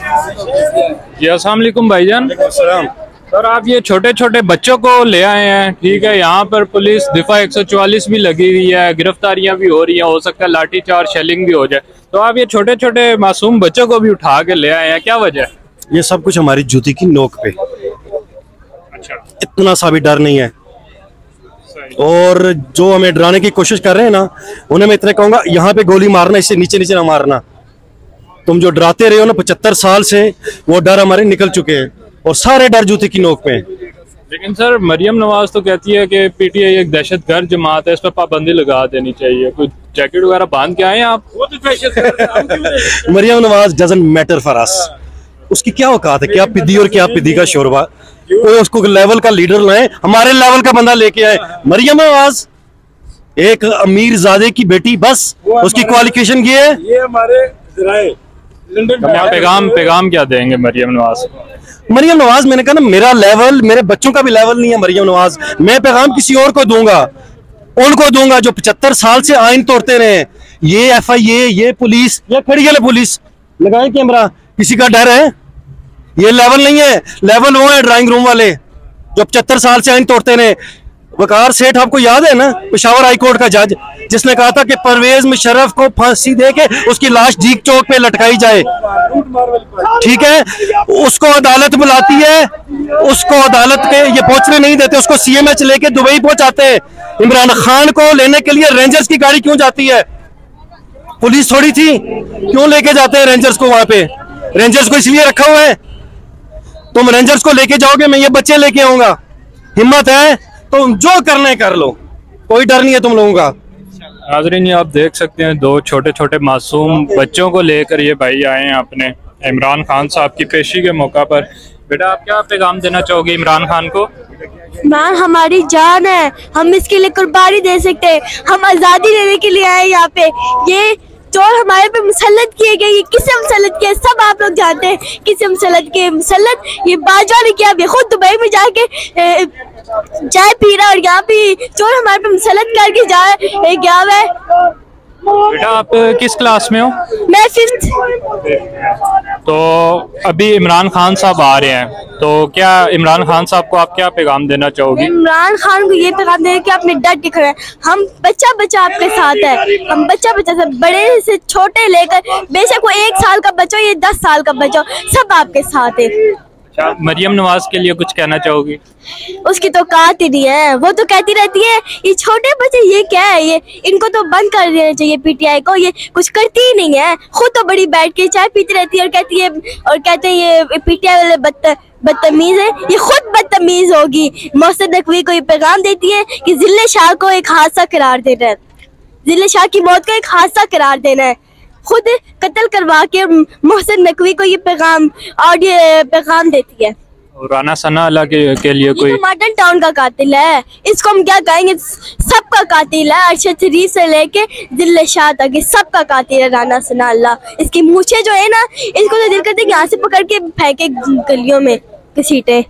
जी अस्सलाम वालेकुम भाईजान। सर आप ये छोटे छोटे बच्चों को ले आए हैं, ठीक है। यहाँ पर पुलिस दिफा 144 भी लगी हुई है, गिरफ्तारियां भी हो रही हैं, हो सकता है लाठी चार्ज शेलिंग भी हो जाए। तो आप ये छोटे छोटे मासूम बच्चों को भी उठा के ले आए हैं, क्या वजह है? ये सब कुछ हमारी जूती की नोक पे। अच्छा, इतना सा भी डर नहीं है। और जो हमें डराने की कोशिश कर रहे हैं ना, उन्हें मैं इतना कहूंगा, यहाँ पे गोली मारना, इससे नीचे नीचे ना मारना। तुम जो डराते रहे हो ना 75 साल से, वो डर हमारे निकल चुके हैं और सारे डर जूते की नोक पे। लेकिन सर मरियम नवाज तो कहती है कि पीटीआई एक दहशतगर्द जमात है, इस पर पाबंदी लगा देनी चाहिए। कोई जैकेट वगैरह बांध के आए हैं आप? Maryam Nawaz doesn't matter for us. उसकी क्या औकात है, क्या पिद्दी और क्या पिद्दी का शोरबा। कोई उसको लेवल का लीडर लाए, हमारे लेवल का बंदा लेके आए। मरियम नवाज एक अमीर ज़ादे की बेटी, बस उसकी क्वालिफिकेशन ये है। ये हमारे पैगाम क्या देंगे मरियम नवाज? मरियम नवाज, मैंने कहा ना, मेरा लेवल, मेरे बच्चों का भी लेवल नहीं है मरियम नवाज। मैं पैगाम किसी और को दूंगा, उनको दूंगा जो 75 साल से आइन तोड़ते रहे। ये FIA, ये पुलिस, ये खड़ी है पुलिस, लगाए कैमरा, किसी का डर है? ये लेवल नहीं है। लेवल वो है ड्राइंग रूम वाले जो 75 साल से आइन तोड़ते रहे। वकार सेठ आपको याद है ना, पेशावर हाई कोर्ट का जज, जिसने कहा था कि परवेज मुशर्रफ को फांसी दे के उसकी लाश जीक चौक पे लटकाई जाए, ठीक है। उसको अदालत बुलाती है, उसको अदालत के ये पहुंचने नहीं देते, उसको CMH लेके दुबई पहुंचाते हैं। इमरान खान को लेने के लिए रेंजर्स की गाड़ी क्यों जाती है? पुलिस थोड़ी थी, क्यों लेके जाते हैं रेंजर्स को? वहां पे रेंजर्स को इसलिए रखा हुआ है। तुम रेंजर्स को लेके जाओगे, मैं ये बच्चे लेके आऊंगा। हिम्मत है तुम जो करना है कर लो, कोई डर नहीं है तुम लोगों का। नाज़रीन आप देख सकते हैं, दो छोटे छोटे मासूम बच्चों को लेकर ये भाई आए हैं अपने इमरान खान साहब की पेशी के मौका पर। बेटा आप क्या पैगाम देना चाहोगे इमरान खान को? इमरान हमारी जान है, हम इसके लिए कुर्बानी दे सकते हैं। हम आज़ादी लेने के लिए आए यहाँ पे। ये चोर हमारे पे मुसल्लत किए गए, ये किसे मुसल्लत किया सब आप लोग जानते हैं। किसे मुसल्लत किए? मुसल्लत ये बाजवा ने किया। अभी खुद दुबई में जाके चाय पी रहा, और यहाँ पे चोर हमारे पे मुसल्लत करके गया हुआ है। बेटा आप किस क्लास में हो? मैं 5th। तो अभी इमरान खान साहब आ रहे हैं, तो क्या इमरान खान साहब को आप क्या पैगाम देना चाहोगे? इमरान खान को ये पैगाम दें कि आपने डट के खड़े हैं। हम बच्चा बच्चा आपके साथ है। हम बच्चा बच्चा से बड़े से छोटे लेकर, बेशक वो 1 साल का बच्चा हो, ये 10 साल का बच्चा हो, सब आपके साथ है। मरियम नवाज के लिए कुछ कहना चाहोगी? उसकी तो औकात ही नहीं है। वो तो कहती रहती है ये छोटे बच्चे, ये क्या है, ये इनको तो बंद कर देना चाहिए PTI को, ये कुछ करती ही नहीं है। खुद तो बड़ी बैठ के चाय पीती रहती है और कहती है, और कहते हैं ये PTI वाले बदतमीज है। ये खुद बदतमीज होगी। मोहसिन नकवी को ये पैगाम देती है कि जिले शाह को एक हादसा करार देना है, जिले शाह की मौत का एक हादसा करार देना है। खुद कत्ल करवा के मोहसिन नकवी को ये पैगाम देती है। राना सना अल्लाह के लिए कोई? ये तो मॉडर्न टाउन का कातिल है, इसको हम क्या कहेंगे? सबका कातिल है। अरशद शरीफ से लेके दिल्ली शाह तक सबका कातिल है राना सना अल्लाह। इसकी मूछें जो है ना, इसको तो दिल करते यहाँ से पकड़ के फेंके गलियों में घसीटे।